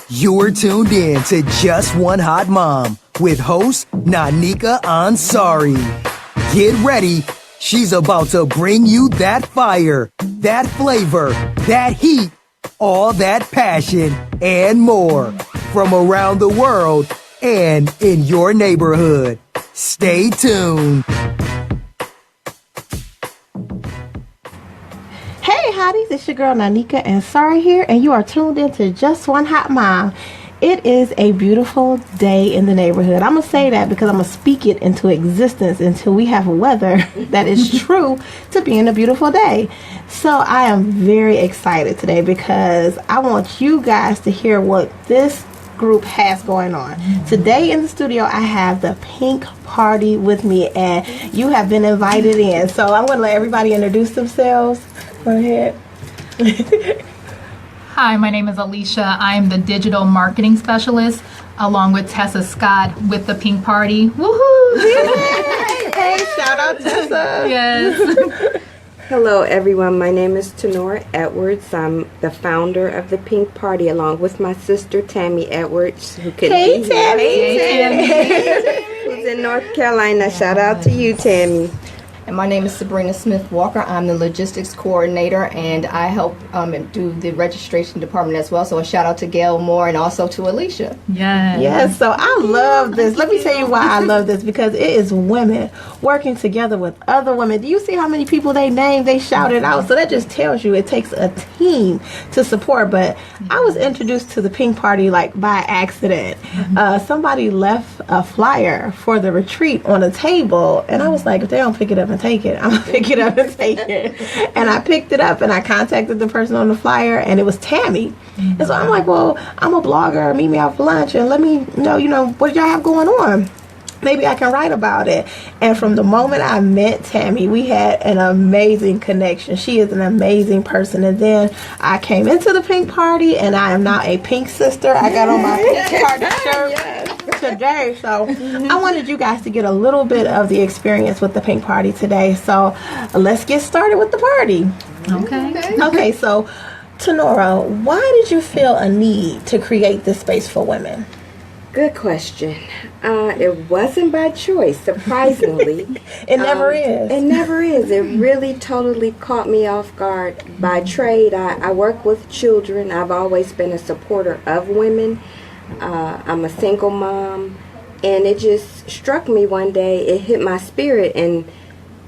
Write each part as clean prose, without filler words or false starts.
You're tuned in to Just One Hot Mom with host Nanika Ansari. Get ready. She's about to bring you that fire, that flavor, that heat, all that passion, and more from around the world and in your neighborhood. Stay tuned. Hey hotties, it's your girl Nanika Ansari here, and you are tuned in to Just One Hot Mom. It is a beautiful day in the neighborhood. I'm going to say that because I'm going to speak it into existence until we have weather that is true to being a beautiful day. So I am very excited today because I want you guys to hear what this group has going on. Today in the studio I have the Pink Party with me, and you have been invited in. So I'm going to let everybody introduce themselves. Go ahead. Hi, my name is Alicia. I'm the digital marketing specialist along with Tessa Scott with the Pink Party. Woohoo! Hey, shout out Tessa. Yes. Hello everyone, my name is Tenora Edwards. I'm the founder of the Pink Party along with my sister Tammy Edwards, who could Hey, be here. Tammy. Hey, who's in North Carolina. Shout out to you, Tammy. And my name is Sabrina Smith Walker. I'm the logistics coordinator, and I help do the registration department as well. So a shout out to Gail Moore and also to Alicia. Yes. Yes, so I love this. Let me tell you why I love this, because it is women working together with other women. Do you see how many people they named, they shouted out? So that just tells you it takes a team to support. But I was introduced to the Pink Party like by accident. Somebody left a flyer for the retreat on a table, and I was like, if they don't pick it up and take it, I'm gonna pick it up and take it. And I picked it up and I contacted the person on the flyer, and it was Tammy. And so I'm like, well, I'm a blogger, meet me out for lunch and let me know, what y'all have going on. Maybe I can write about it. And from the moment I met Tammy, we had an amazing connection. She is an amazing person. And then I came into the Pink Party, and I am now a Pink sister. I got on my Pink Party shirt today. So I wanted you guys to get a little bit of the experience with the Pink Party today. So let's get started with the party. Okay, so Tenora, why did you feel a need to create this space for women? Good question. It wasn't by choice, surprisingly. It never is. It never is. It really totally caught me off guard. By trade, I work with children. I've always been a supporter of women. I'm a single mom, and it just struck me one day. It hit my spirit, and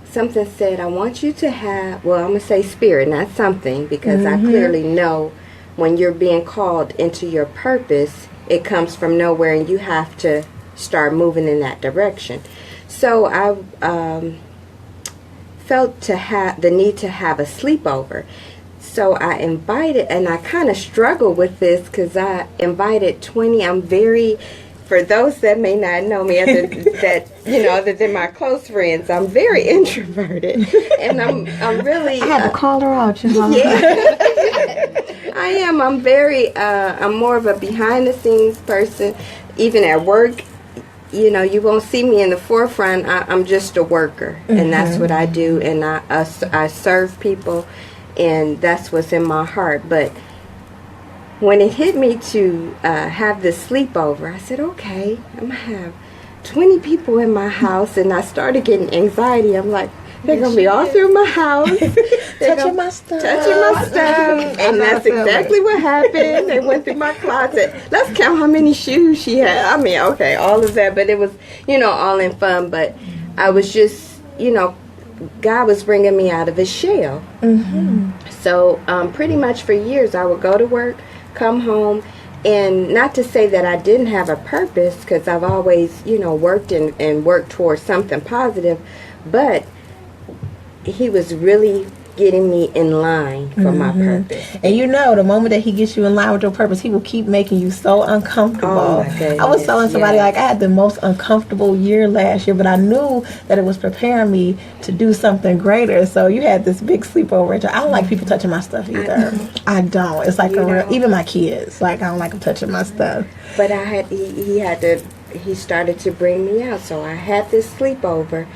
something said, I want you to have, well, I'm going to say spirit, not something, because I clearly know when you're being called into your purpose, it comes from nowhere, and you have to start moving in that direction. So I felt the need to have a sleepover. So I invited, and I kind of struggled with this because I invited 20. I'm very, for those that may not know me, other than my close friends, I'm very introverted, and I'm really. I had to call her out, Yeah, I am. I'm very. I'm more of a behind the scenes person. Even at work, you won't see me in the forefront. I'm just a worker, and that's what I do. And I serve people, and that's what's in my heart. But when it hit me to have this sleepover, I said, okay, I'm going to have 20 people in my house, and I started getting anxiety. I'm like, they're going to be all through my house. touching my stuff. And that's exactly what happened. They went through my closet. Let's count how many shoes she had. I mean, okay, all of that. But it was, all in fun. But I was just, God was bringing me out of his shell. So pretty much for years, I would go to work, come home, and not to say that I didn't have a purpose, because I've always, worked and worked towards something positive, but he was really getting me in line for my purpose. And the moment that he gets you in line with your purpose, he will keep making you so uncomfortable. Oh my goodness, I was telling somebody, like, I had the most uncomfortable year last year, but I knew that it was preparing me to do something greater. So you had this big sleepover. I don't like people touching my stuff either. I don't. It's like even my kids, like, I don't like them touching my stuff. But he started to bring me out. So I had this sleepover.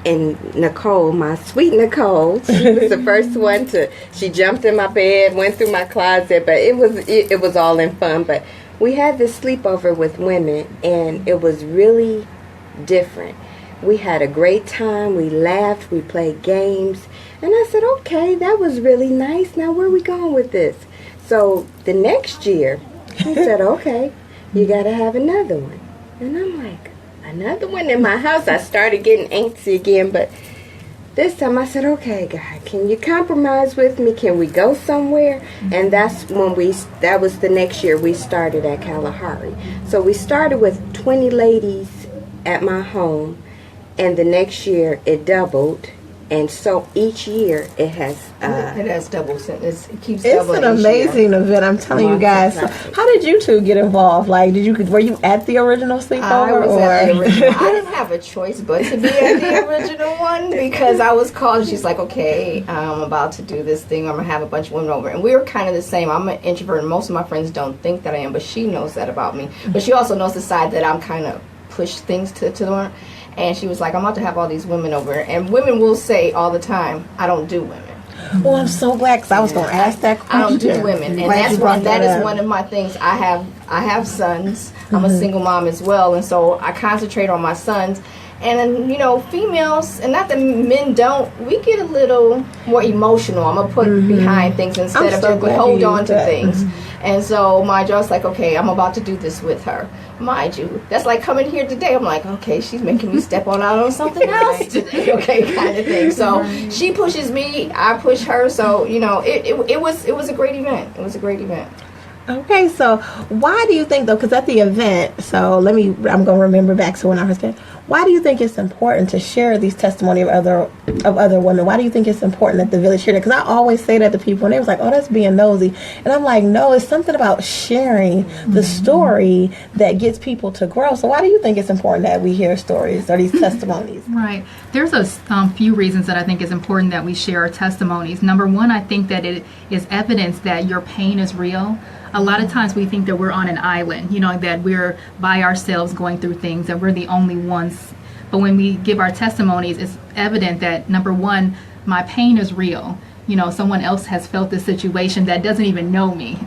And Nicole, my sweet Nicole, she was the first one she jumped in my bed, went through my closet, but it was all in fun. But we had this sleepover with women, and it was really different. We had a great time. We laughed. We played games. And I said, okay, that was really nice. Now, where are we going with this? So the next year, he said, okay, you got to have another one. And I'm like, another one in my house? I started getting antsy again. But this time I said, okay, God, can you compromise with me? Can we go somewhere? And that's when that was the next year we started at Kalahari. So we started with 20 ladies at my home. And the next year it doubled, and so each year it has doubled. It keeps It's doubling. an each year. amazing event. I'm telling you guys. So how did you two get involved? Like, were you at the original sleepover? I was at the original. I didn't have a choice but to be at the original one because I was called. She's like, okay, I'm about to do this thing. I'm going to have a bunch of women over. And we were kind of the same. I'm an introvert, and most of my friends don't think that I am, but she knows that about me. But she also knows the side that I'm kind of push things to the. And she was like, I'm about to have all these women over. And women will say all the time, I don't do women. Well, I'm so glad because I was going to ask that question. I don't do women. And that is one of my things. I have sons. I'm a single mom as well. And so I concentrate on my sons. And then, females, and not that men don't, we get a little more emotional. I'm going to put behind things instead of just hold on to things. And so my jaw's like, okay, I'm about to do this with her. Mind you, that's like coming here today. I'm like, okay, she's making me step out on something else today, okay, kind of thing. So she pushes me, I push her. So, it was a great event. It was a great event. Okay, so why do you think, though, because at the event, I'm going to remember back to when I was there, why do you think it's important to share these testimony of other women? Why do you think it's important that the village share that? Because I always say that to people, and they was like, oh, that's being nosy. And I'm like, no, it's something about sharing the story that gets people to grow. So why do you think it's important that we hear stories or these testimonies? Right. There's a few reasons that I think it's important that we share our testimonies. Number one, I think that it is evidence that your pain is real. A lot of times we think that we're on an island, that we're by ourselves going through things, that we're the only ones. But when we give our testimonies, it's evident that, number one, my pain is real. Someone else has felt this situation that doesn't even know me.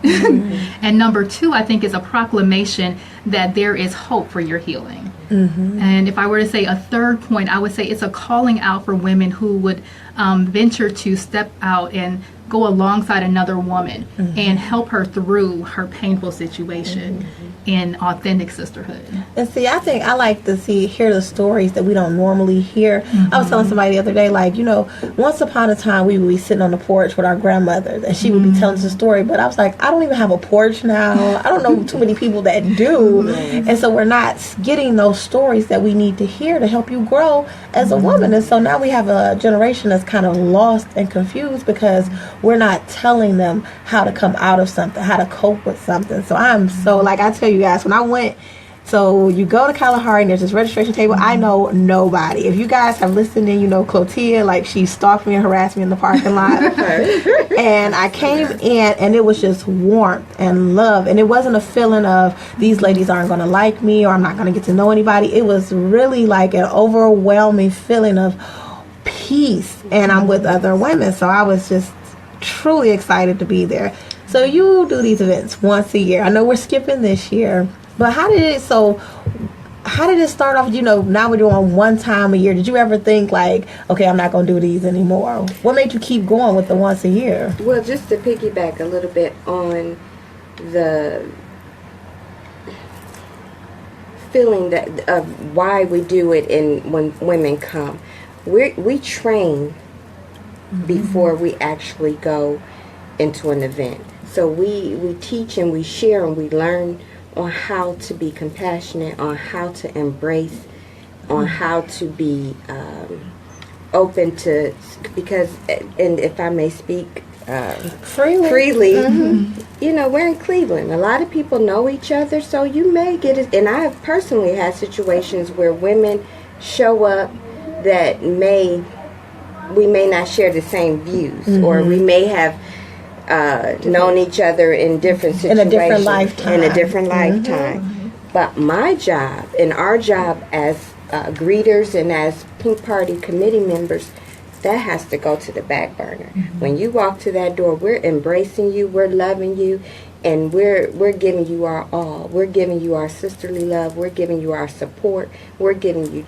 And number two, I think, is a proclamation that there is hope for your healing. And if I were to say a third point, I would say it's a calling out for women who would venture to step out and go alongside another woman and help her through her painful situation in authentic sisterhood. And see, I think I like to hear the stories that we don't normally hear. I was telling somebody the other day, like, once upon a time we would be sitting on the porch with our grandmothers and she would be telling us a story, but I was like, I don't even have a porch now. I don't know too many people that do. And so we're not getting those stories that we need to hear to help you grow as a woman. And so now we have a generation that's kind of lost and confused because we're not telling them how to come out of something, how to cope with something. So I'm so, like I tell you guys, when I went, so you go to Kalahari and there's this registration table. I know nobody. If you guys have listened in, Clotia, like she stalked me and harassed me in the parking lot. And I came in and it was just warmth and love. And it wasn't a feeling of these ladies aren't going to like me or I'm not going to get to know anybody. It was really like an overwhelming feeling of peace. And I'm with other women. So I was just truly excited to be there. So you do these events once a year. I know we're skipping this year, but how did it start off? Now we're doing one time a year. Did you ever think like, okay, I'm not going to do these anymore? What made you keep going with the once a year? Well, just to piggyback a little bit on the feeling that of why we do it and when women come, we train before we actually go into an event. So we teach and we share and we learn on how to be compassionate, on how to embrace, on how to be open to, because, and if I may speak freely, we're in Cleveland. A lot of people know each other, so you may get it. And I have personally had situations where women show up that we may not share the same views, or we may have known each other in different situations. In a different lifetime. But my job and our job as greeters and as Pink Party committee members, that has to go to the back burner. When you walk to that door, we're embracing you, we're loving you, and we're giving you our all. We're giving you our sisterly love. We're giving you our support. We're giving you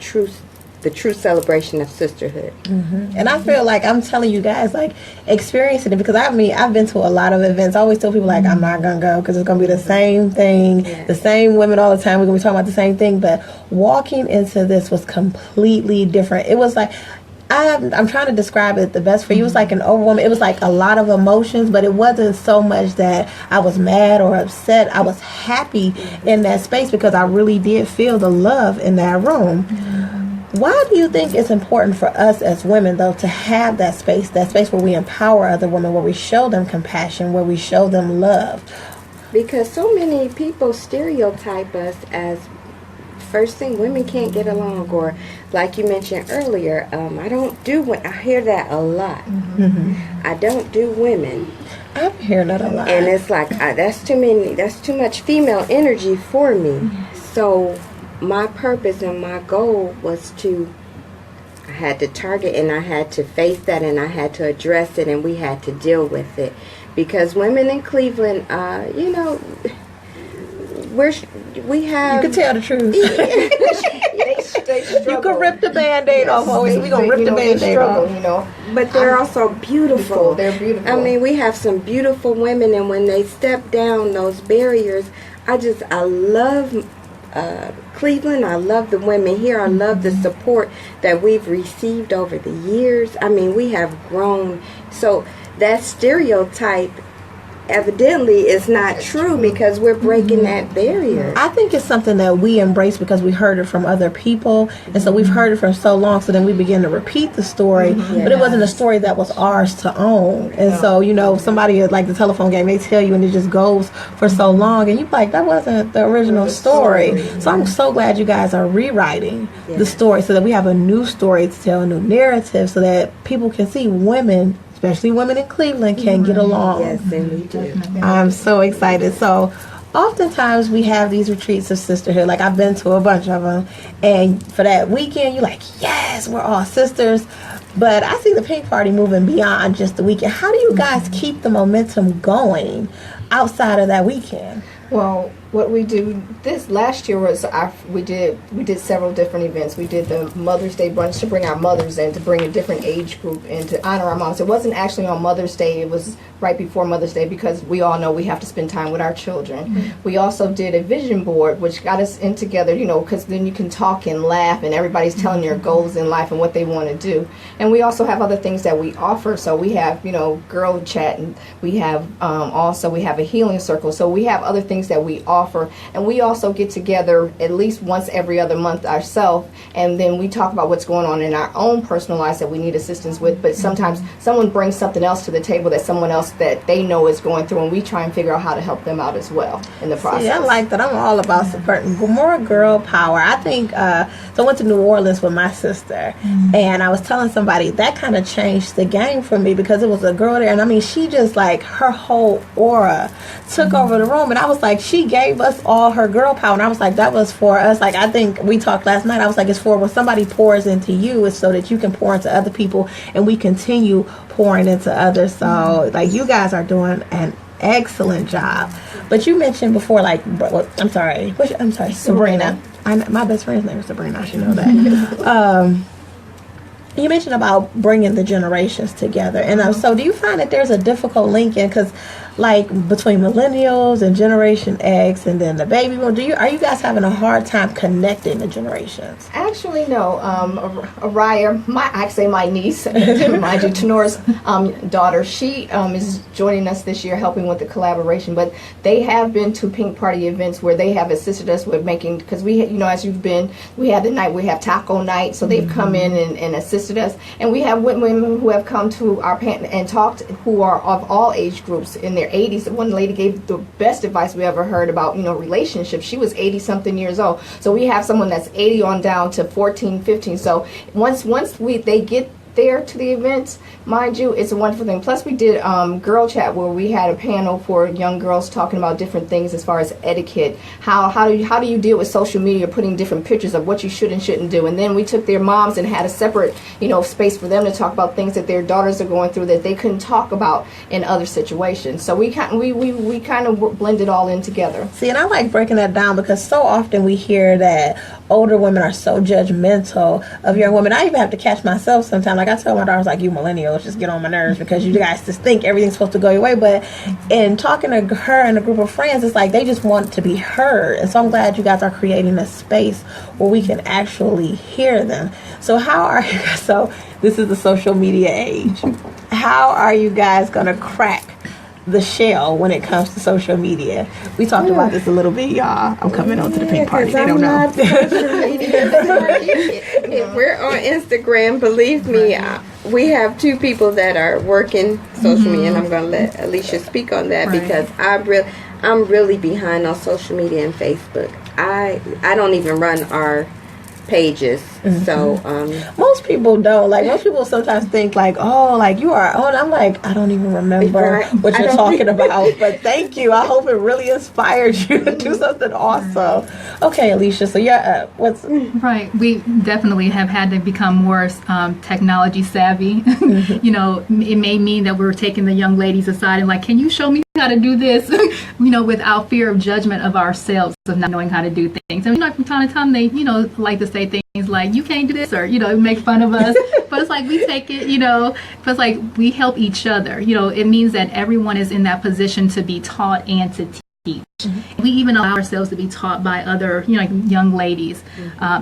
the true celebration of sisterhood. And I feel like I'm telling you guys, like, experiencing it, because I've been to a lot of events. I always tell people, like, I'm not going to go because it's going to be the same thing, the same women all the time. We're going to be talking about the same thing. But walking into this was completely different. It was like, I'm trying to describe it the best for you. It was like an overwhelming. It was like a lot of emotions, but it wasn't so much that I was mad or upset. I was happy in that space because I really did feel the love in that room. Why do you think it's important for us as women, though, to have that space where we empower other women, where we show them compassion, where we show them love? Because so many people stereotype us as, first thing, women can't get along, or like you mentioned earlier, I don't do I hear that a lot. I don't do women. I'm hearing that a lot. And it's like, that's too much female energy for me. So my purpose and my goal was I had to target, and I had to face that, and I had to address it, and we had to deal with it. Because women in Cleveland, we have... You can tell the truth. They You can rip the Band-Aid off. Always, we're going to rip the Band-Aid off. But they're also beautiful. They're beautiful. I mean, we have some beautiful women, and when they step down those barriers, I love Cleveland. I love the women here. I love the support that we've received over the years. I mean, we have grown. So that stereotype evidently is not true, because we're breaking that barrier. I think it's something that we embrace because we heard it from other people, and so we've heard it for so long, so then we begin to repeat the story, but it wasn't a story that was ours to own. And so, somebody, like the telephone game, they tell you, and it just goes for so long, and you're like, that wasn't the original story. So I'm so glad you guys are rewriting the story so that we have a new story to tell, a new narrative, so that people can see women, especially women in Cleveland, can get along. Yes, and we do. I'm so excited. So oftentimes we have these retreats of sisterhood. Like, I've been to a bunch of them, and for that weekend, you're like, yes, we're all sisters. But I see the Pink Party moving beyond just the weekend. How do you guys keep the momentum going outside of that weekend? Well, what we do this last year was we did several different events. We did the Mother's Day brunch to bring our mothers in, to bring a different age group in, to honor our moms. It wasn't actually on Mother's Day. It was right before Mother's Day, because we all know we have to spend time with our children. We also did a vision board, which got us in together, because then you can talk and laugh, and everybody's telling their goals in life and what they want to do. And we also have other things that we offer. So we have, girl chat, and we have also we have a healing circle. So we have other things that we offer, and we also get together at least once every other month ourselves, and then we talk about what's going on in our own personal lives that we need assistance with. But sometimes someone brings something else to the table that someone else that they know is going through, and we try and figure out how to help them out as well in the process. Yeah, I like that. I'm all about supporting more girl power. I think so I went to New Orleans with my sister, and I was telling somebody that kind of changed the game for me, because it was a girl there, and I mean, she just, like, her whole aura took over the room, and I was like, she gave us all her girl power, and I was like, that was for us. Like, I think we talked last night, I was like, it's for when somebody pours into you, it's so that you can pour into other people, and we continue pouring into others. So, like, you guys are doing an excellent job. But you mentioned before, like, I'm sorry, Sabrina. My best friend's name is Sabrina, I should know that. You mentioned about bringing the generations together, and so do you find that there's a difficult linking, because, like, between millennials and Generation X, and then the baby boom, are you guys having a hard time connecting the generations? Actually, no. Araya, my niece, mind you, Tenora's daughter, she is joining us this year, helping with the collaboration. But they have been to Pink Party events where they have assisted us with making, because we, as you've been, we have the night, we have taco night, so they've come in and assisted us. And we have women who have come to our panel and talked, who are of all age groups in their 80s. One lady gave the best advice we ever heard about, relationships. She was 80 something years old. So we have someone that's 80 on down to 14, 15. So once they get there to the events, mind you, it's a wonderful thing. Plus, we did girl chat where we had a panel for young girls talking about different things as far as etiquette. How do you deal with social media, putting different pictures of what you should and shouldn't do. And then we took their moms and had a separate, space for them to talk about things that their daughters are going through that they couldn't talk about in other situations. So we kind of blend it all in together. See, and I like breaking that down because so often we hear that older women are so judgmental of young women. I even have to catch myself sometimes. Like I tell my daughters, like, you millennials just get on my nerves because you guys just think everything's supposed to go your way. But in talking to her and a group of friends, it's like they just want to be heard. And so I'm glad you guys are creating a space where we can actually hear them. So how are you guys? So this is the social media age. How are you guys going to crack the shell when it comes to social media? We talked about this a little bit, y'all. I'm coming on to the pink party. They don't know. If we're on Instagram, believe me, we have two people that are working social media, and I'm going to let Alicia speak on that because I'm really behind on social media and Facebook. I don't even run our pages. So most people don't. Like most people sometimes think like, oh, like you are on. I'm like, I don't even remember what you're talking about. But thank you. I hope it really inspired you to do something awesome. Okay, Alicia. So yeah, what's right? We definitely have had to become more technology savvy. It may mean that we're taking the young ladies aside and like, can you show me how to do this? Without fear of judgment of ourselves of not knowing how to do things. And from time to time they, like to say things like, you can't do this, or make fun of us. But it's like we take it, but it's like we help each other. It means that everyone is in that position to be taught and to teach. We even allow ourselves to be taught by other, young ladies.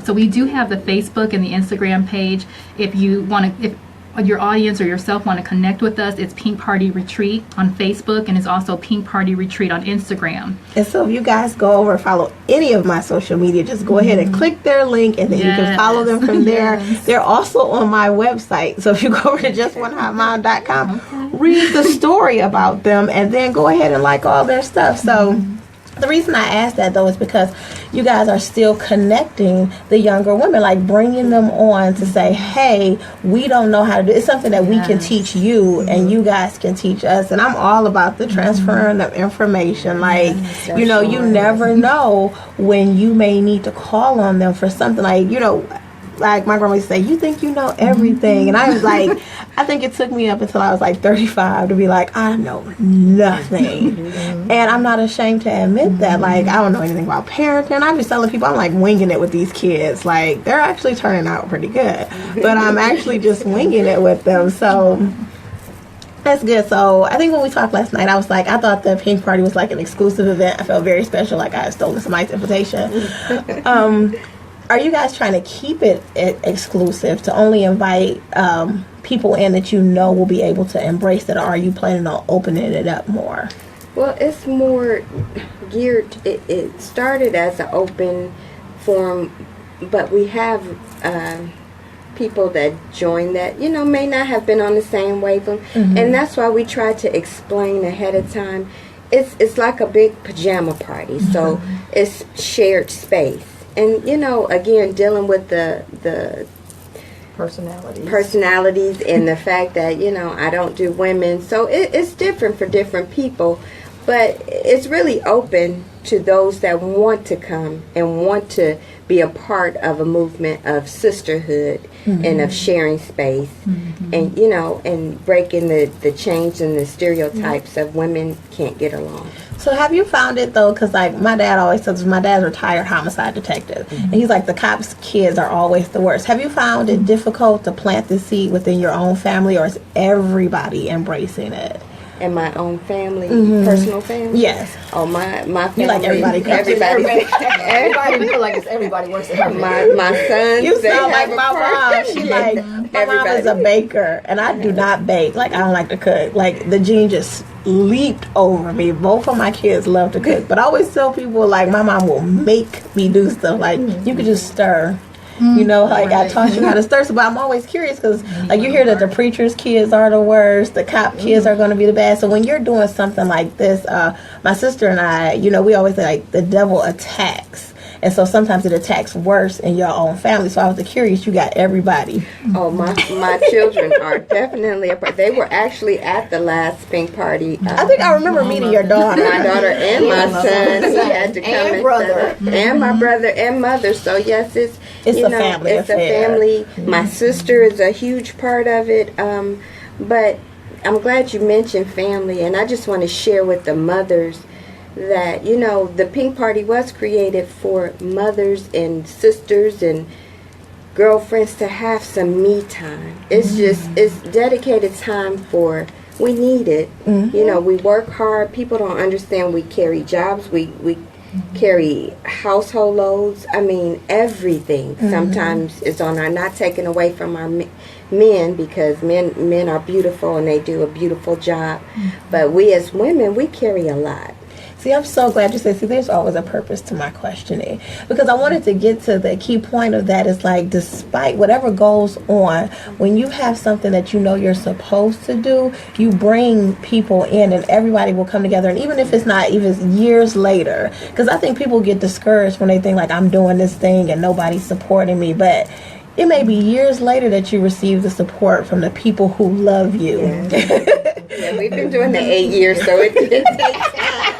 So we do have the Facebook and the Instagram page. If you want to, if your audience or yourself want to connect with us, it's Pink Party Retreat on Facebook, and it's also Pink Party Retreat on Instagram. And so if you guys go over and follow any of my social media, just go ahead and click their link, and then you can follow them from there. They're also on my website. So if you go over to justonehotmom.com, read the story about them, and then go ahead and like all their stuff. So the reason I ask that, though, is because you guys are still connecting the younger women, like bringing them on to say, hey, we don't know how to do it. It's something that we can teach you, and you guys can teach us. And I'm all about the transferring of information. Like, you never know when you may need to call on them for something. Like my grandma used to say, you think you know everything. And I was like, I think it took me up until I was like 35 to be like, I know nothing. And I'm not ashamed to admit that. Like, I don't know anything about parenting. I'm just telling people, I'm like winging it with these kids. Like, they're actually turning out pretty good. But I'm actually just winging it with them. So that's good. So I think when we talked last night, I was like, I thought the Pink Party was like an exclusive event. I felt very special, like I had stolen somebody's invitation. Are you guys trying to keep it exclusive to only invite people in that will be able to embrace it, or are you planning on opening it up more? Well, it's more geared. It started as an open forum, but we have people that join that may not have been on the same wavelength, and that's why we try to explain ahead of time. It's like a big pajama party, so it's shared space. And again, dealing with the personalities and the fact that I don't do women, so it's different for different people, but it's really open to those that want to come and want to be a part of a movement of sisterhood and of sharing space, and and breaking the chains and the stereotypes of women can't get along. So have you found it, though, because like my dad always says, my dad's a retired homicide detective, and he's like, the cops' kids are always the worst. Have you found it difficult to plant the seed within your own family, or is everybody embracing it? In my own family, personal family? Yes. Oh, my family. You like everybody. Everybody feel like it's everybody works at her. My sons. You sound like my mom. She like, my mom is a baker, and I do not bake. Like, I don't like to cook. Like, the gene just leaped over me. Both of my kids love to cook, but I always tell people, like, my mom will make me do stuff. Like, you could just stir. I taught you how to stir. But I'm always curious because, like, you hear that the preacher's kids are the worst, the cop kids are going to be the best. So when you're doing something like this, my sister and I, we always say, like, the devil attacks. And so sometimes it attacks worse in your own family. So I was curious, you got everybody. Oh, my children are definitely a part. They were actually at the last pink party. I think I remember meeting your daughter. My daughter and my son. He had to come and brother. and my brother and mother. So yes, it's a family It's affair. a family. My sister is a huge part of it. But I'm glad you mentioned family, and I just want to share with the mothers that, you know, the pink party was created for mothers and sisters and girlfriends to have some me time. It's just, it's dedicated time for, we need it. You know, we work hard. People don't understand we carry jobs. We carry household loads. I mean, everything sometimes is on our, not taken away from our men, because men are beautiful and they do a beautiful job. But we as women, we carry a lot. See, I'm so glad you said, see, there's always a purpose to my questioning, because I wanted to get to the key point of that is like, despite whatever goes on, when you have something that you know you're supposed to do, you bring people in and everybody will come together. And even if it's not even years later, because I think people get discouraged when they think like, I'm doing this thing and nobody's supporting me, but it may be years later that you receive the support from the people who love you. Yeah, we've been doing it 8 years, so it did take time.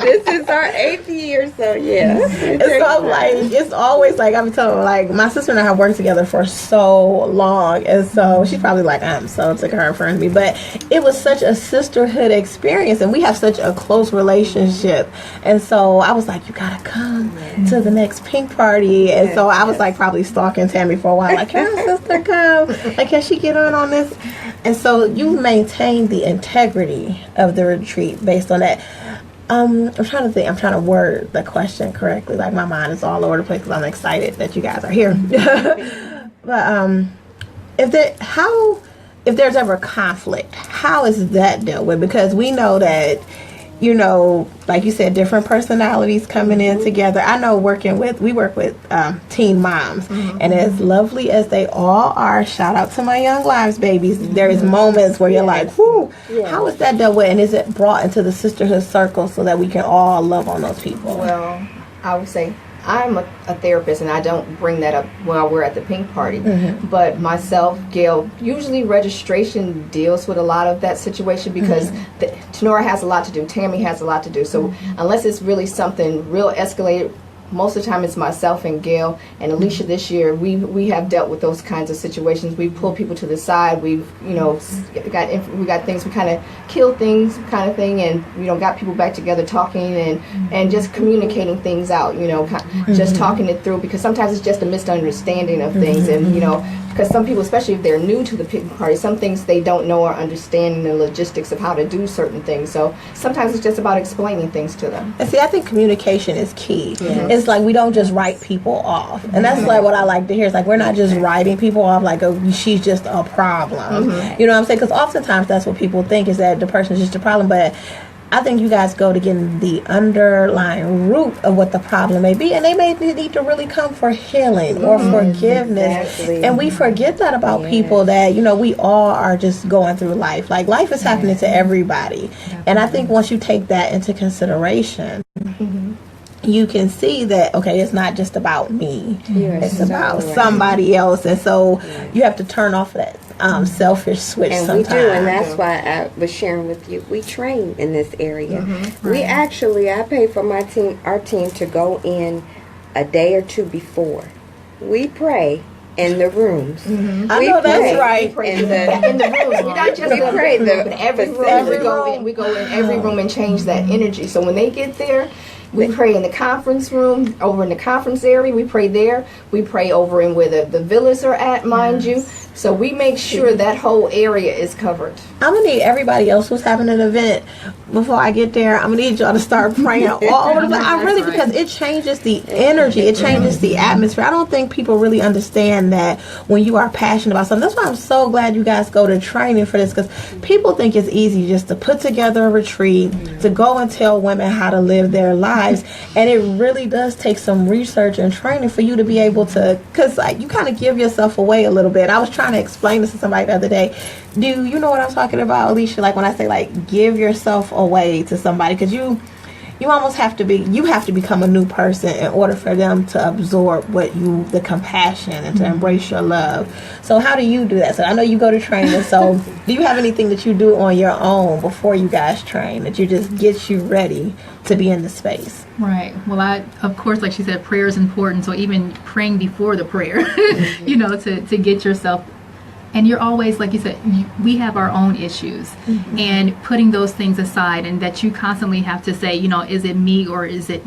This is our 8th year, so yeah. And so I'm like, it's always like, I'm telling, like, my sister and I have worked together for so long, and so she's probably like, I'm so sick of her referring to me, but it was such a sisterhood experience, and we have such a close relationship, and so I was like, you gotta come to the next pink party, and so I was like probably stalking Tammy for a while, like, can my sister come? Like, can she get on this? And so you maintain the integrity of the retreat based on that. I'm trying to think. I'm trying to word the question correctly. Like, my mind is all over the place because I'm excited that you guys are here. But if there's ever conflict, how is that dealt with? Because we know that, you know, like you said, different personalities coming in together. I know we work with teen moms, and as lovely as they all are, shout out to my Young Lives babies, there is moments where you're like, whoo, how is that dealt with? And is it brought into the sisterhood circle so that we can all love on those people? Well, I would say I'm a therapist, and I don't bring that up while we're at the pink party. But myself, Gail, usually registration deals with a lot of that situation because Tenora has a lot to do, Tammy has a lot to do. So unless it's really something real escalated, most of the time it's myself and Gail and Alicia. This year we have dealt with those kinds of situations. We pull people to the side. We've got things, we kind of kill things kind of thing, and got people back together talking and just communicating things out. Just talking it through, because sometimes it's just a misunderstanding of things, and because some people, especially if they're new to the picnic party, some things they don't know or understanding the logistics of how to do certain things. So sometimes it's just about explaining things to them. And see, I think communication is key. It's like we don't just write people off. And that's like what I like to hear. It's like we're not just writing people off like, oh, she's just a problem. You know what I'm saying? Because oftentimes that's what people think, is that the person is just a problem. But I think you guys go to getting the underlying root of what the problem may be, and they may need to really come for healing or forgiveness. Exactly. And we forget that about people, that we all are just going through life. Like, life is happening to everybody, and I think once you take that into consideration, you can see that, okay, it's not just about me, it's about somebody else. And so you have to turn off that selfish switch and sometimes. we do, and that's why I was sharing with you, we train in this area. We actually, I pay for our team to go in a day or two before. We pray in the rooms. I know that's right. In the rooms. We're not just We pray in every room. We go in every room and change that energy. So when they get there, we pray in the conference room, over in the conference area. We pray there. We pray over in where the villas are at, mind you. So we make sure that whole area is covered. I'm going to need everybody else who's having an event, before I get there, I'm going to need y'all to start praying all over the place. Because it changes the energy. It changes the atmosphere. I don't think people really understand that when you are passionate about something. That's why I'm so glad you guys go to training for this, because people think it's easy just to put together a retreat, to go and tell women how to live their lives. And it really does take some research and training for you to be able to, because you kind of give yourself away a little bit. I was trying to explain this to somebody the other day. Do you know what I'm talking about, Alicia? Like, when I say, like, give yourself away to somebody, because you almost have to become a new person in order for them to absorb the compassion and to embrace your love. So how do you do that? So I know you go to training, so do you have anything that you do on your own before you guys train that you just get you ready to be in the space? Right. Well, of course, like she said, prayer is important. So even praying before the prayer, to get yourself. And you're always, like you said, we have our own issues, and putting those things aside, and that you constantly have to say, is it me, or is it,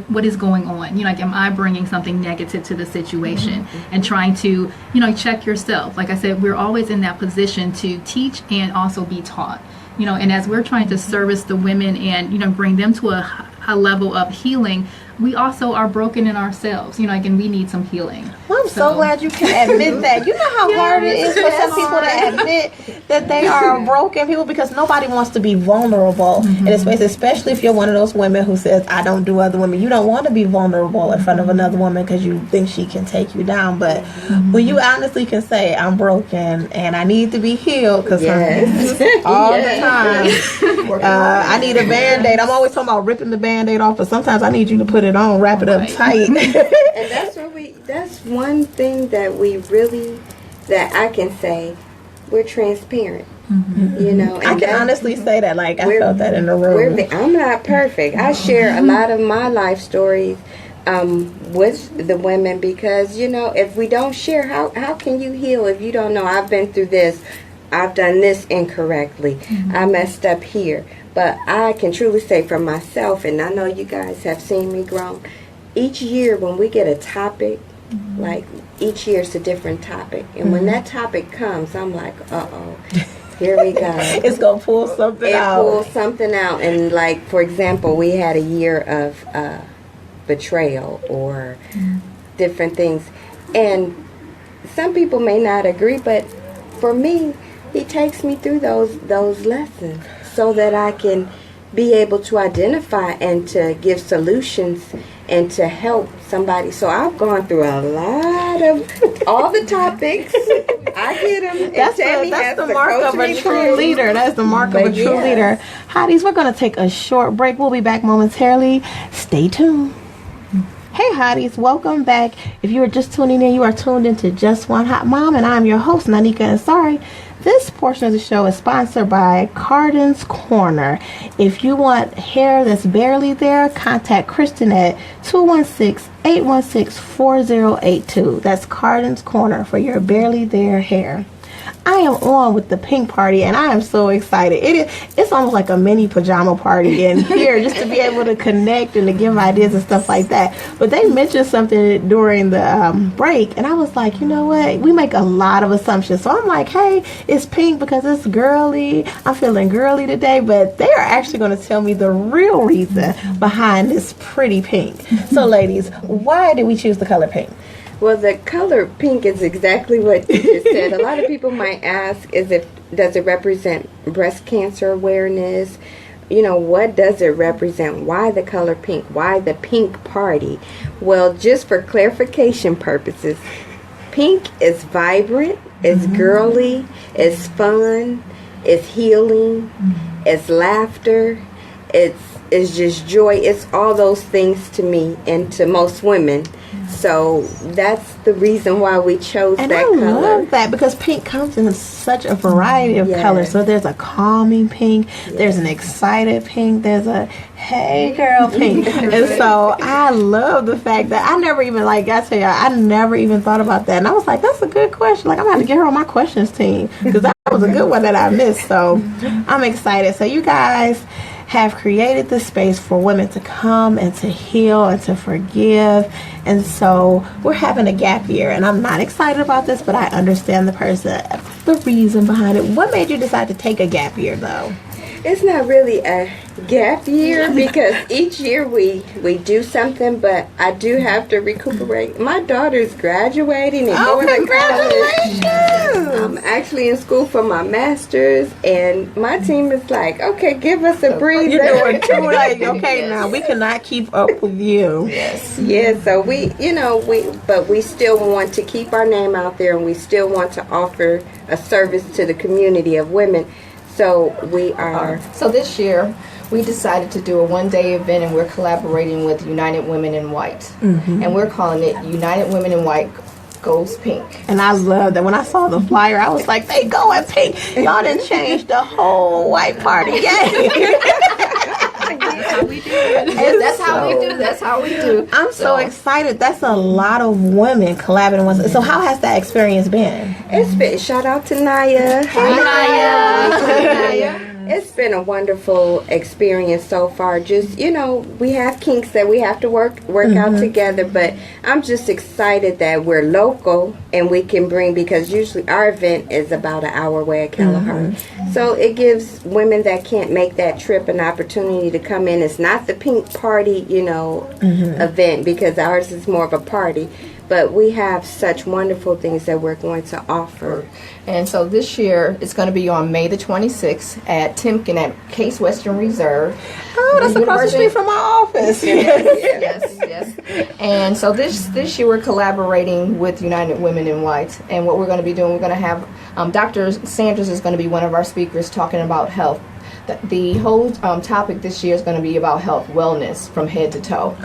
what is going on? Am I bringing something negative to the situation? And trying to, check yourself. Like I said, we're always in that position to teach and also be taught. And as we're trying to service the women and, bring them to a level of healing, we also are broken in ourselves, and we need some healing. Well, I'm so glad you can admit that. You know how hard it is for some people to admit that they are broken people, because nobody wants to be vulnerable in a space, especially if you're one of those women who says, I don't do other women. You don't want to be vulnerable in front of another woman because you think she can take you down. But when you honestly can say, I'm broken and I need to be healed, because all the time, I need a Band-Aid. I'm always talking about ripping the Band-Aid off, but sometimes I need you to put it on, wrap it up tight. And that's one thing that that I can say, we're transparent. And I can honestly say that, like, I felt that in the room. I'm not perfect. I share a lot of my life stories with the women, because, if we don't share, how can you heal if you don't know, I've been through this, I've done this incorrectly, I messed up here. But I can truly say for myself, and I know you guys have seen me grow, each year when we get a topic, like each year it's a different topic. And when that topic comes, I'm like, uh-oh, here we go. It's going to pull something out. It pulls something out. And like, for example, we had a year of betrayal or different things. And some people may not agree, but for me, he takes me through those lessons, so that I can be able to identify and to give solutions and to help somebody. So I've gone through a lot of all the topics. I get them. That's the mark of a true leader. That's the mark of a true leader. Hotties, we're going to take a short break. We'll be back momentarily. Stay tuned. Hey hotties, welcome back. If you are just tuning in, you are tuned into Just One Hot Mom, and I'm your host, Nanika Ansari. This portion of the show is sponsored by Carden's Corner. If you want hair that's barely there, contact Kristen at 216-816-4082. That's Carden's Corner for your barely there hair. I am on with the pink party, and I am so excited. It's almost like a mini pajama party in here, just to be able to connect and to give ideas and stuff like that. But they mentioned something during the break, and I was like, you know what? We make a lot of assumptions. So I'm like, hey, it's pink because it's girly. I'm feeling girly today, but they are actually going to tell me the real reason behind this pretty pink. So ladies, why did we choose the color pink? Well, the color pink is exactly what you just said. A lot of people might ask, does it represent breast cancer awareness? What does it represent? Why the color pink? Why the pink party? Well, just for clarification purposes, pink is vibrant, it's girly, it's fun, it's healing, it's laughter, it's just joy. It's all those things to me and to most women. So that's the reason why we chose that color. And I love that, because pink comes in such a variety of colors. So there's a calming pink, there's an excited pink, there's a hey girl pink. And so I love the fact that I never even thought about that. And I was like, that's a good question. Like, I'm going to have to get her on my questions team, because that was a good one that I missed. So I'm excited. So you guys have created the space for women to come and to heal and to forgive. And so we're having a gap year, and I'm not excited about this, but I understand the reason behind it. What made you decide to take a gap year, though? It's not really a gap year, because each year we do something, but I do have to recuperate. My daughter's graduating and going to college. I'm actually in school for my master's, and my team is like, okay, give us a breather. You're doing too late. Okay, now we cannot keep up with you. Yeah, so we still want to keep our name out there, and we still want to offer a service to the community of women. So we are. So this year, we decided to do a one-day event, and we're collaborating with United Women in White. And we're calling it United Women in White Goes Pink. And I love that. When I saw the flyer, I was like, they go in pink. Y'all done changed the whole white party game. That's how we do it. That's how we do. That's how we do. I'm so excited. That's a lot of women collaborating with. So how has that experience been? It's been, shout out to Naya. Naya. It's been a wonderful experience so far. Just, we have kinks that we have to work out together, but I'm just excited that we're local and we can bring, because usually our event is about an hour away at Kalahari. So it gives women that can't make that trip an opportunity to come in. It's not the pink party, event, because ours is more of a party. But we have such wonderful things that we're going to offer. And so this year, it's going to be on May the 26th at Timken at Case Western Reserve. Oh, that's across the street from my office. Yes. And so this year, we're collaborating with United Women in White. And what we're going to be doing, we're going to have Dr. Sanders is going to be one of our speakers talking about health. The whole topic this year is going to be about health, wellness from head to toe.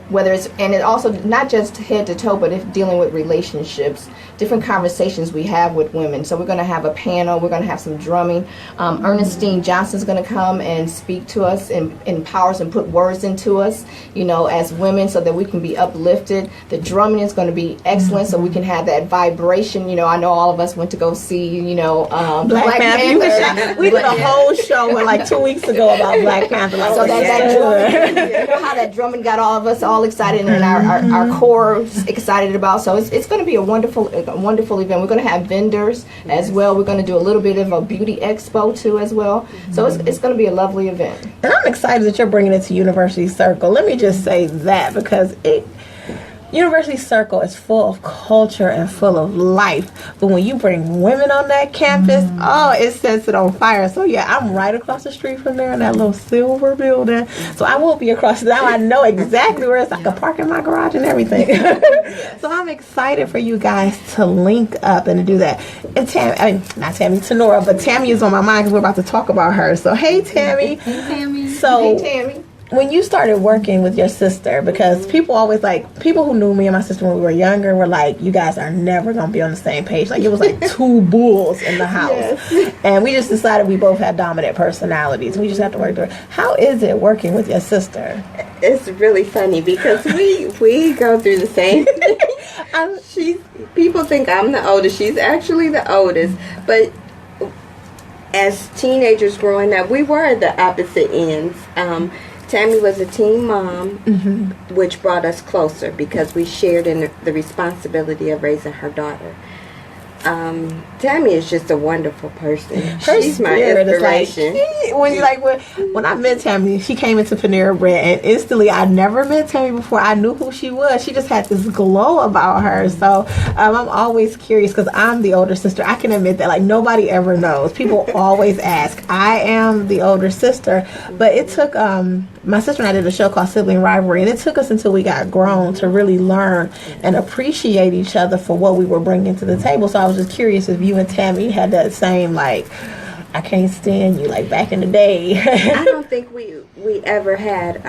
Whether it's, and it also not just head to toe, but if dealing with relationships, different conversations we have with women. So we're going to have a panel. We're going to have some drumming. Ernestine Johnson's going to come and speak to us and empower us and put words into us, as women, so that we can be uplifted. The drumming is going to be excellent, so we can have that vibration. I know all of us went to go see, Black Panther. We did a whole show like 2 weeks ago about Black Panther. So that drumming, how that drumming got all of us all excited, and our core excited about. So it's going to be a wonderful event. We're going to have vendors as well. We're going to do a little bit of a beauty expo too as well. So it's going to be a lovely event. And I'm excited that you're bringing it to University Circle. Let me just say that, because University Circle is full of culture and full of life. But when you bring women on that campus, it sets it on fire. So yeah, I'm right across the street from there in that little silver building. So I won't be across. Now I know exactly where it's. I can park in my garage and everything. So I'm excited for you guys to link up and to do that. And Tenora, but Tammy is on my mind because we're about to talk about her. So hey, Tammy. Hey, Tammy. So, Hey, Tammy. when you started working with your sister, because people always people who knew me and my sister when we were younger were like, you guys are never going to be on the same page. Like, it was like two bulls in the house. Yes. And we just decided we both had dominant personalities. We just have to work through it. How is it working with your sister? It's really funny because we go through the same thing. People think I'm the oldest. She's actually the oldest. But as teenagers growing up, we were at the opposite ends. Tammy was a teen mom, which brought us closer because we shared in the responsibility of raising her daughter. Tammy is just a wonderful person. She's my inspiration. When I met Tammy, she came into Panera Bread, and instantly, I never met Tammy before. I knew who she was. She just had this glow about her. So I'm always curious because I'm the older sister. I can admit that nobody ever knows. People always ask. I am the older sister, but it took my sister and I did a show called Sibling Rivalry, and it took us until we got grown to really learn and appreciate each other for what we were bringing to the table. So I was just curious if you and Tammy had that same, I can't stand you, back in the day. I don't think we ever had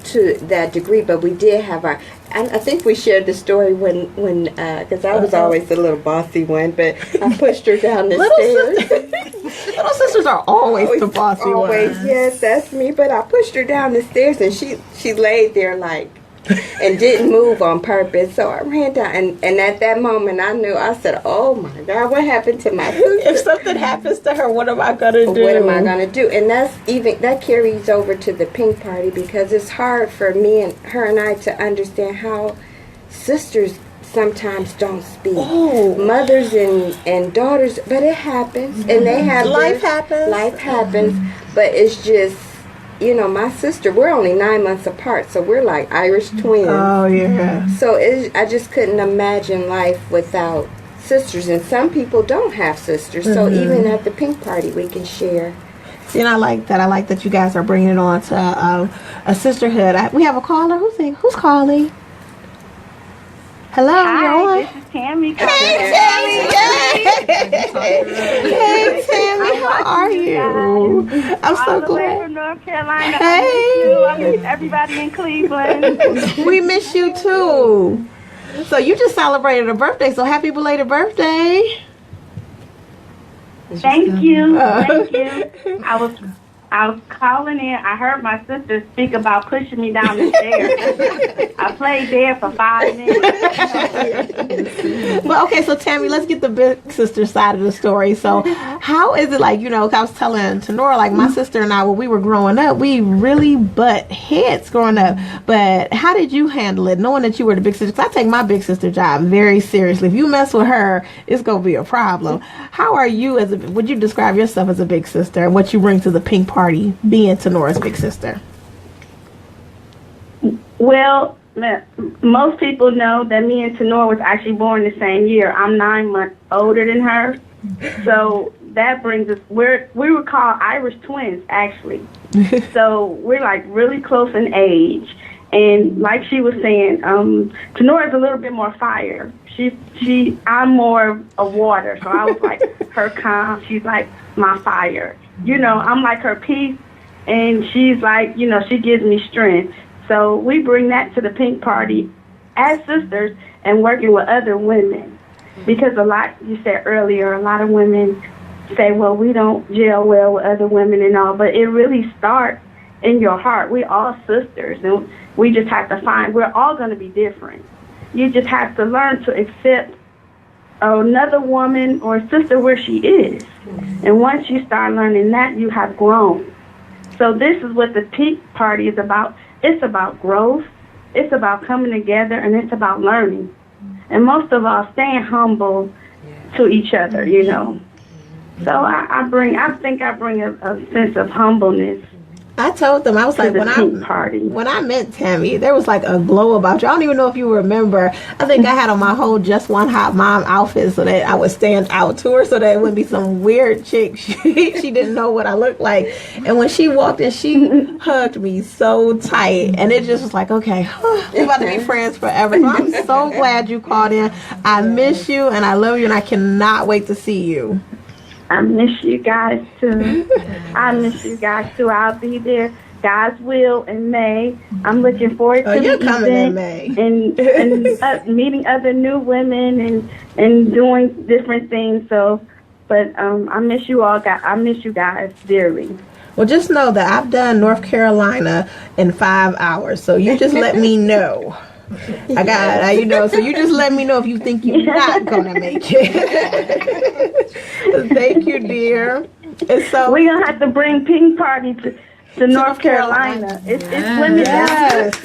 to that degree, but we did have our. And I think we shared the story when because I was always the little bossy one, but I pushed her down the stairs. Little sisters are always the bossy always, ones. yes, that's me. But I pushed her down the stairs, and she laid there and didn't move on purpose. So I ran down, and at that moment I knew. I said, "Oh my God, what happened to my sister? If something happens to her, what am I gonna do? What am I gonna do?" And that carries over to the pink party because it's hard for me and her and I to understand how sisters sometimes don't speak. Oh. Mothers and daughters, but it happens, and they have Life happens. But it's just. My sister, we're only 9 months apart, so we're like Irish twins. Oh, yeah. So I just couldn't imagine life without sisters, and some people don't have sisters, so even at the pink party, we can share. See, and I like that. I like that you guys are bringing it on to a sisterhood. We have a caller. Who's calling? Hello, you're Hi, on. this is Tammy. Hey, Tammy, how are you? I'm so All the way glad. from North Carolina. Hey. I miss you. I miss everybody in Cleveland. We miss you too. So you just celebrated a birthday, so happy belated birthday. Thank you. Thank you. I was calling in. I heard my sister speak about pushing me down the stairs. I played there for 5 minutes. Well, okay, so Tammy, let's get the big sister side of the story. So how is it like, I was telling Tenora, like my sister and I, when we were growing up, we really butt heads growing up. But how did you handle it, knowing that you were the big sister? Because I take my big sister job very seriously. If you mess with her, it's going to be a problem. How are you, would you describe yourself as a big sister and what you bring to the pink party being Tenora's big sister? Well, most people know that me and Tenora was actually born the same year. I'm 9 months older than her. So that brings us, we were called Irish twins, actually. So we're like really close in age. And like she was saying, Tenora's a little bit more fire. I'm more of water. So I was like her calm. She's like my fire. I'm like her peace. And she's like, she gives me strength. So we bring that to the pink party as sisters and working with other women. Because you said earlier, a lot of women say, well, we don't gel well with other women and all. But it really starts in your heart. We're all sisters. And we just have to we're all going to be different. You just have to learn to accept another woman or sister where she is. And once you start learning that, you have grown. So this is what the pink party is about. It's about growth. It's about coming together, and it's about learning. And most of all, staying humble to each other, So I think I bring a sense of humbleness. I told them, I was like, when I met Tammy, there was like a glow about you. I don't even know if you remember. I think I had on my whole Just One Hot Mom outfit so that I would stand out to her, so that it wouldn't be some weird chick. She didn't know what I looked like. And when she walked in, she hugged me so tight. And it just was like, okay, we're about to be friends forever. So I'm so glad you called in. I miss you and I love you and I cannot wait to see you. I miss you guys too. I'll be there, God's will, in May. I'm looking forward to you're the coming in event May. and meeting other new women and doing different things. So, but I miss you all. I miss you guys dearly. Well, just know that I've done North Carolina in 5 hours. So you just let me know. I got it, so you just let me know if you think you're not gonna make it. Thank you, dear. And so we're gonna have to bring pink party to North Carolina. It's women. Yes.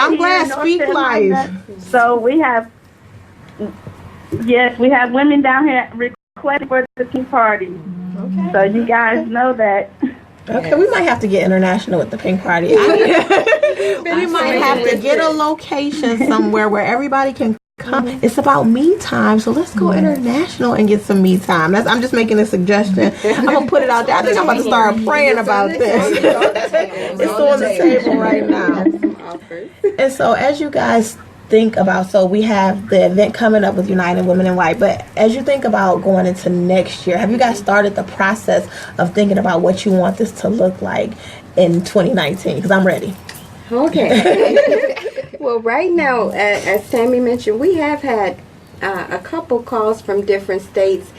I'm glad Speak Life. So we have women down here requesting for the pink party. Okay. So you guys know that. Okay, we might have to get international with the pink party. We might have to get a location somewhere where everybody can come. It's about me time, so let's go international and get some me time. I'm just making a suggestion. I'm gonna put it out there. I think I'm about to start praying about this. It's on the table right now. And so as you guys think about, so we have the event coming up with United Women in White, but as you think about going into next year, have you guys started the process of thinking about what you want this to look like in 2019? Because I'm ready. Okay. Well, right now, as Tammy mentioned, we have had a couple calls from different states.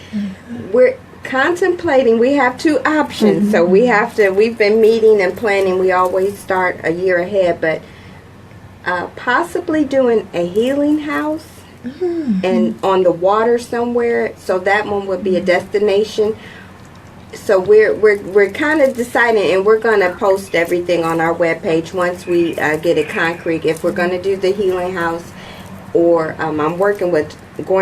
We're contemplating. We have two options. So we've been meeting and planning. We always start a year ahead, but possibly doing a healing house and on the water somewhere. So that one would be a destination. So we're kind of deciding, and we're going to post everything on our webpage once we get it concrete, if we're going to do the healing house, or I'm going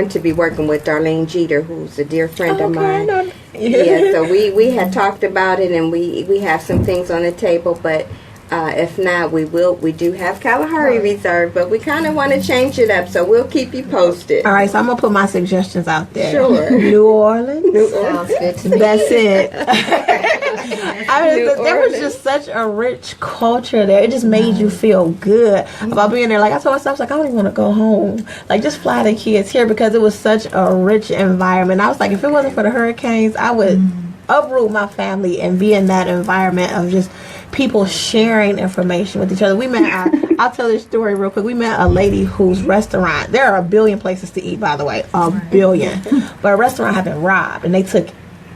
to be working with Darlene Jeter, who's a dear friend of mine. Yeah, so we had talked about it, and we have some things on the table, but if not, we do have Kalahari reserved, but we kind of want to change it up, so we'll keep you posted. All right, so I'm going to put my suggestions out there. Sure. New Orleans. Sounds good to me. That's it. There was just such a rich culture there. It just made you feel good about being there. Like I told myself, I was like, I don't even want to go home. Like just fly the kids here because it was such a rich environment. I was like, if it wasn't for the hurricanes, I would uproot my family and be in that environment of just people sharing information with each other. We met, I'll tell this story real quick. We met a lady whose restaurant, there are a billion places to eat, by the way, a billion. But a restaurant had been robbed and they took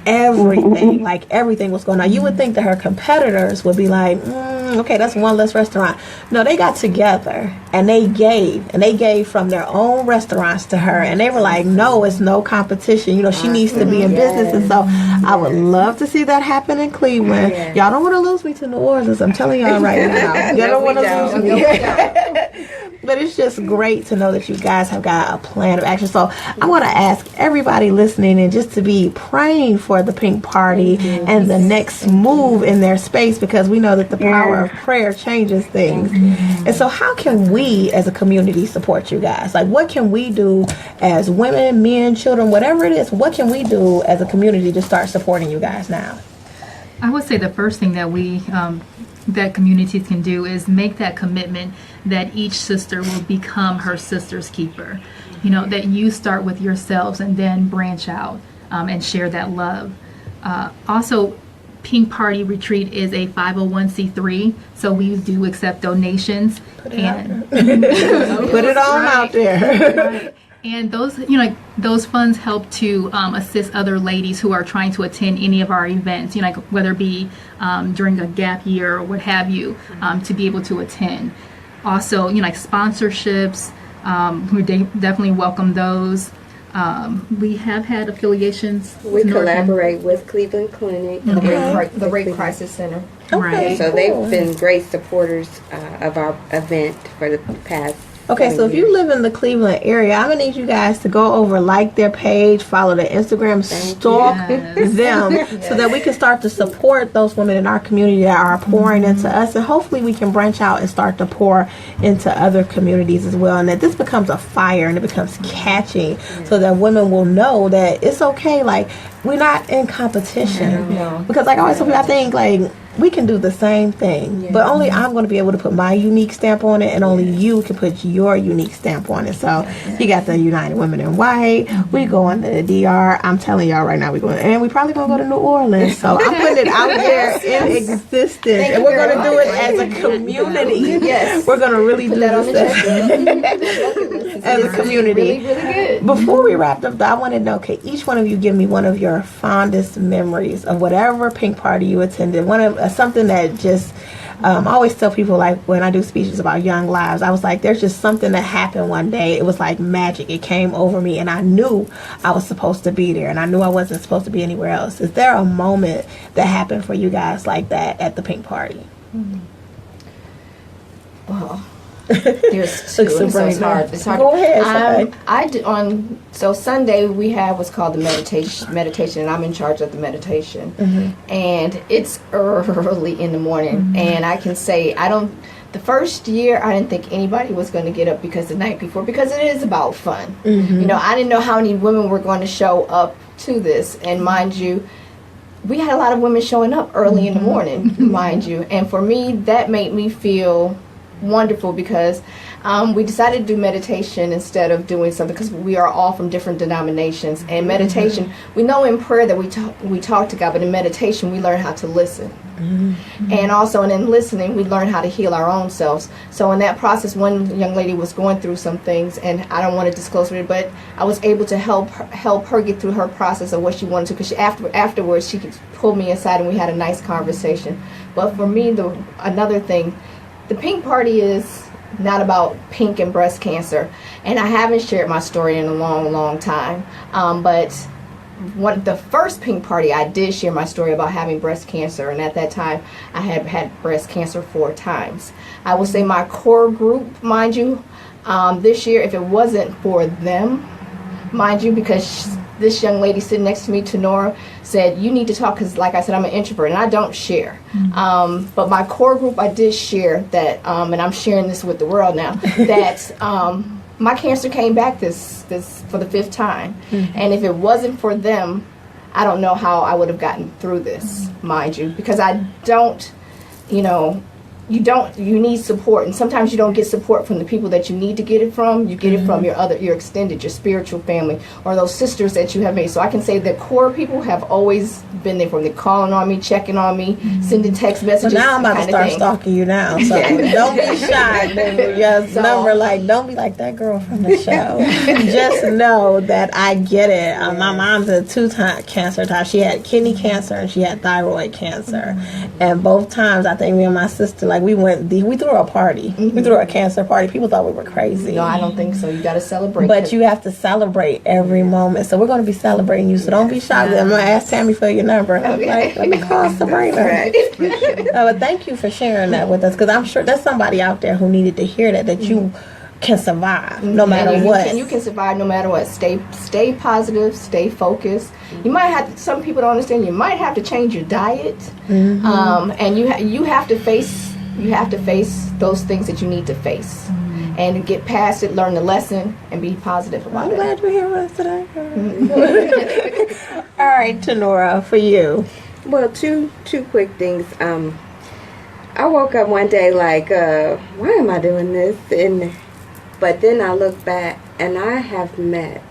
everything, like everything was going on. You would think that her competitors would be like, okay, that's one less restaurant. No, they got together and they gave from their own restaurants to her, and they were like, no, it's no competition. You know, she needs to be in business. And so I would love to see that happen in Cleveland. Y'all don't want to lose me to New Orleans. I'm telling y'all right now. Y'all don't want to lose me. But it's just great to know that you guys have got a plan of action. So I want to ask everybody listening and just to be praying for the Pink Party and the next move in their space, because we know that the power of prayer changes things. And so how can we as a community support you guys? Like what can we do as women, men, children, whatever it is, what can we do as a community to start supporting you guys now? I would say the first thing that we that communities can do is make that commitment that each sister will become her sister's keeper. You know, that you start with yourselves and then branch out and share that love. Also, Pink Party Retreat is a 501c3, so we do accept donations. Put it on out there. Right. And those, you know, those funds help to assist other ladies who are trying to attend any of our events, you know, like whether it be during a gap year or what have you, to be able to attend. Also, you know, like sponsorships, we definitely welcome those. We have had affiliations. We collaborate with Cleveland Clinic, The Rape Crisis Center. Right. So they've been great supporters of our event for the past. Okay, so if you live in the Cleveland area, I'm going to need you guys to go over, like their page, follow their Instagram, stalk them so that we can start to support those women in our community that are pouring into us. And hopefully we can branch out and start to pour into other communities as well. And that this becomes a fire and it becomes catchy so that women will know that it's okay. Like, we're not in competition. No. Because like I always tell people, I think like, we can do the same thing, but only I'm going to be able to put my unique stamp on it, and only you can put your unique stamp on it. So you got the United Women in White. We going to the DR. I'm telling y'all right now, we going, and we probably going to go to New Orleans. So I'm putting it out there in existence, and we're going to do it as a community. Yes, we're going to really do this as a community. Really, really good. Before we wrap up, though, I want to know, can each one of you give me one of your fondest memories of whatever Pink Party you attended? One of something that just I always tell people, like when I do speeches about young lives, I was like, there's just something that happened one day. It was like magic. It came over me, and I knew I was supposed to be there, and I knew I wasn't supposed to be anywhere else. Is there a moment that happened for you guys like that at the Pink Party? Well, there's two, so it's hard. Go ahead. So Sunday we have what's called the meditation, and I'm in charge of the meditation. And it's early in the morning, and I can say the first year I didn't think anybody was going to get up because the night before, because it is about fun. You know, I didn't know how many women were going to show up to this, and mind you, we had a lot of women showing up early in the morning, mind you, and for me that made me feel wonderful, because we decided to do meditation instead of doing something, because we are all from different denominations, and meditation, we know in prayer that we talk to God, but in meditation we learn how to listen. And also in listening we learn how to heal our own selves. So in that process, one young lady was going through some things, and I don't want to disclose it, but I was able to help her get through her process of what she wanted to, because afterwards she pulled me aside and we had a nice conversation. But for me, another thing, the Pink Party is not about pink and breast cancer, and I haven't shared my story in a long, long time. But the first Pink Party, I did share my story about having breast cancer, and at that time, I had had breast cancer 4 times. I would say my core group, mind you, this year, if it wasn't for them, mind you, because this young lady sitting next to me, Tenora, said, you need to talk, because like I said, I'm an introvert and I don't share. But my core group, I did share that, and I'm sharing this with the world now, that my cancer came back this for the 5th time. And if it wasn't for them, I don't know how I would have gotten through this, mind you, because I don't, you know, you need support, and sometimes you don't get support from the people that you need to get it from. You get it from your extended, your spiritual family, or those sisters that you have made. So I can say the core people have always been there for me, calling on me, checking on me, sending text messages. So now I'm about to start stalking you now. So don't be shy, baby. Just number don't be like that girl from the show. Just know that I get it. My mom's a 2-time cancer type. She had kidney cancer and she had thyroid cancer, and both times I think me and my sister we threw a party. We threw a cancer party. People thought we were crazy. No, I don't think so. You got to celebrate. But you have to celebrate every moment. So we're going to be celebrating you. So don't be shy. I'm going to ask Tammy for your number. Okay. Let me call Sabrina. But thank you for sharing that with us, because I'm sure there's somebody out there who needed to hear that you can survive no matter what. You can survive no matter what. Stay positive. Stay focused. You might have to, some people don't understand. You might have to change your diet, and you have to face. You have to face those things that you need to face, and get past it, learn the lesson, and be positive about I'm it. glad you're here with us today. All right, Tenora, for you. Well, two quick things. I woke up one day like, why am I doing this? But then I look back, and I have met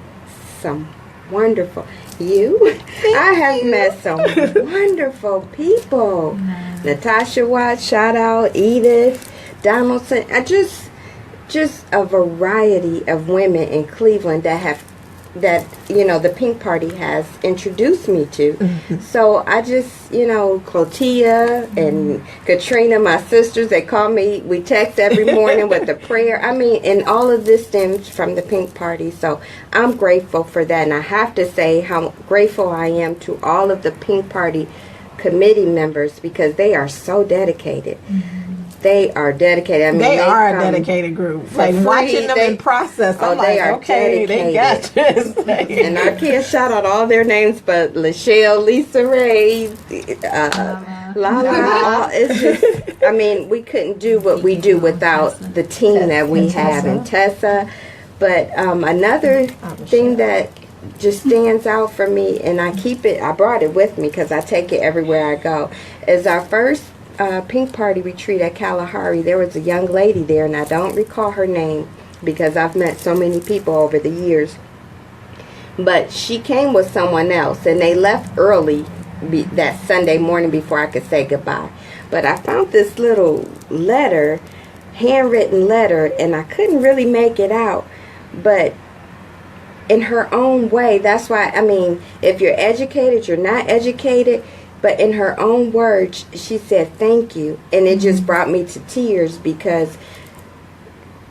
some wonderful. I have met some wonderful people. Natasha Watts, shout out, Edith Donaldson. Just a variety of women in Cleveland that the Pink Party has introduced me to. So I just, Clotia and Katrina, my sisters, they call me, we text every morning with a prayer. I mean, and all of this stems from the Pink Party. So I'm grateful for that. And I have to say how grateful I am to all of the Pink Party committee members, because they are so dedicated. They are dedicated. I mean, they are a dedicated group. Like watching them in process. I'm they are okay, dedicated. they got this. And I can't shout out all their names, but Lachelle, Lisa Ray, Lala. It's just, I mean, we couldn't do what we do without the team that we have, and Tessa. But another thing that just stands out for me, and I brought it with me because I take it everywhere I go, is our first Pink Party retreat at Kalahari. There was a young lady there, and I don't recall her name because I've met so many people over the years, but she came with someone else, and they left early that Sunday morning before I could say goodbye. But I found this little letter, handwritten letter, and I couldn't really make it out, but in her own way. That's why, I mean, if you're educated, you're not educated, but in her own words, she said thank you. And it just brought me to tears, because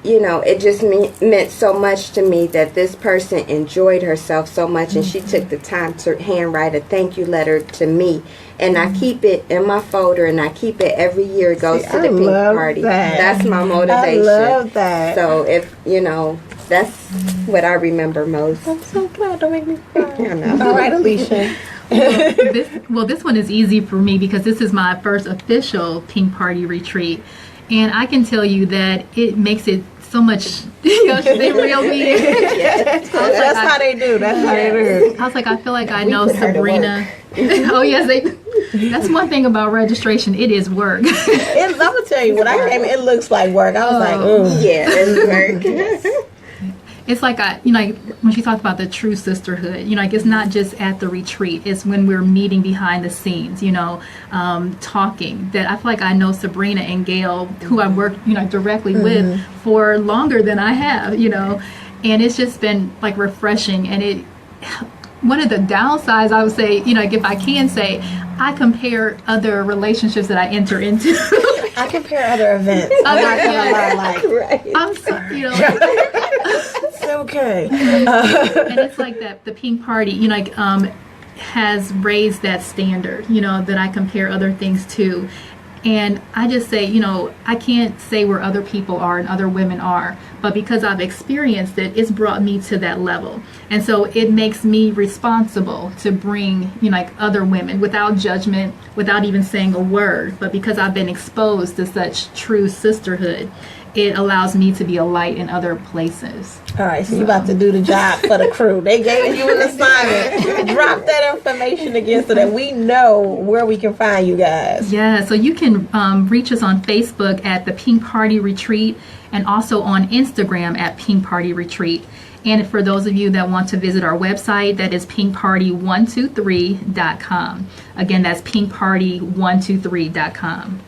it just meant so much to me that this person enjoyed herself so much, and she took the time to handwrite a thank you letter to me. And I keep it in my folder, and I keep it every year. It goes to the Pink Party. That's my motivation. I love that. So if that's what I remember most. I'm so glad. Don't make me cry. I know. All right, Alicia. This one is easy for me because this is my first official Pink Party retreat, and I can tell you that it makes it so much. They reel me in. That's how they do. That's how they do. I was like, I feel like I know Sabrina. Oh yes, that's one thing about registration. It is work. I'm gonna tell you, when I came, it looks like work. I was like, ooh. Yeah, it's work. It's like like when she talked about the true sisterhood, like it's not just at the retreat, it's when we're meeting behind the scenes, talking, that I feel like I know Sabrina and Gail, who I work, directly with for longer than I have, and it's just been like refreshing. And one of the downsides, I would say, if I can say, I compare other relationships that I enter into. I compare other events. I'm sorry, It's okay. And it's like that the Pink Party, has raised that standard, that I compare other things to. And I just say, I can't say where other people are and other women are, but because I've experienced it, it's brought me to that level. And so it makes me responsible to bring, other women without judgment, without even saying a word, but because I've been exposed to such true sisterhood. it allows me to be a light in other places. All right, so you about to do the job for the crew. They gave you an assignment. Drop that information again so that we know where we can find you guys. Yeah, so you can reach us on Facebook at the Pink Party Retreat and also on Instagram at Pink Party Retreat. And for those of you that want to visit our website, that is pinkparty123.com. Again, that's pinkparty123.com.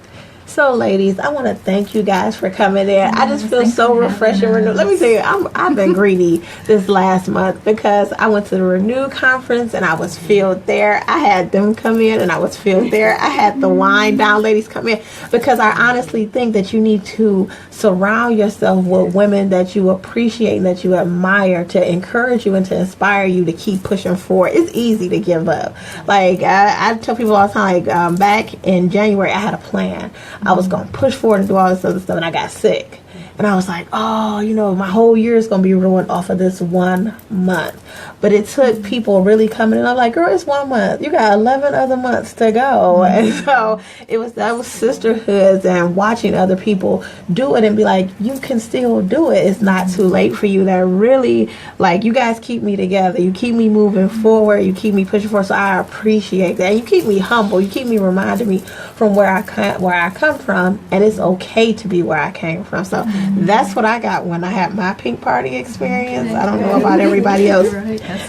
So, ladies, I want to thank you guys for coming in. I just feel so refreshed and renewed. Let me tell you, I've been greedy this last month because I went to the Renew conference and I was filled there. I had them come in and I was filled there. I had the Wind Down ladies come in because I honestly think that you need to surround yourself with women that you appreciate and that you admire to encourage you and to inspire you to keep pushing forward. It's easy to give up. Like, I tell people all the time, like, back in January, I had a plan. I was going to push forward and do all this other stuff, and I got sick. And I was like, oh, my whole year is going to be ruined off of this 1 month. But it took people really coming in. I'm like, girl, it's 1 month. You got 11 other months to go. And so that was sisterhoods and watching other people do it and be like, you can still do it. It's not too late for you. That really, like, you guys keep me together. You keep me moving forward. You keep me pushing forward. So I appreciate that. And you keep me humble. You keep me reminding me from where I come from. And it's okay to be where I came from. So that's what I got when I had my Pink Party experience. I don't know about everybody else.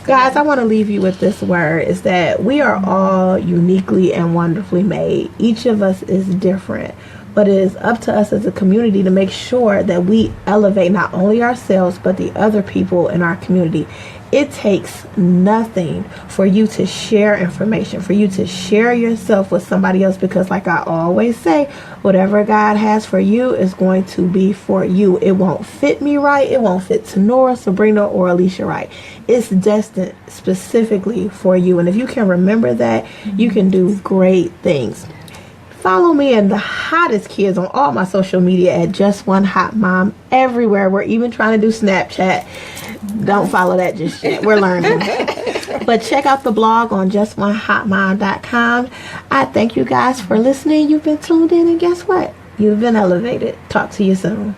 Guys, I want to leave you with this word, is that we are all uniquely and wonderfully made. Each of us is different, but it is up to us as a community to make sure that we elevate not only ourselves, but the other people in our community. It takes nothing for you to share information, for you to share yourself with somebody else, because like I always say, whatever God has for you is going to be for you. It won't fit me right. It won't fit Tenora, Sabrina, or Alicia right. It's destined specifically for you. And if you can remember that, you can do great things. Follow me and the hottest kids on all my social media at Just One Hot Mom everywhere. We're even trying to do Snapchat. Don't follow that just yet. We're learning. But check out the blog on justonehotmom.com. I thank you guys for listening. You've been tuned in, and guess what? You've been elevated. Talk to you soon.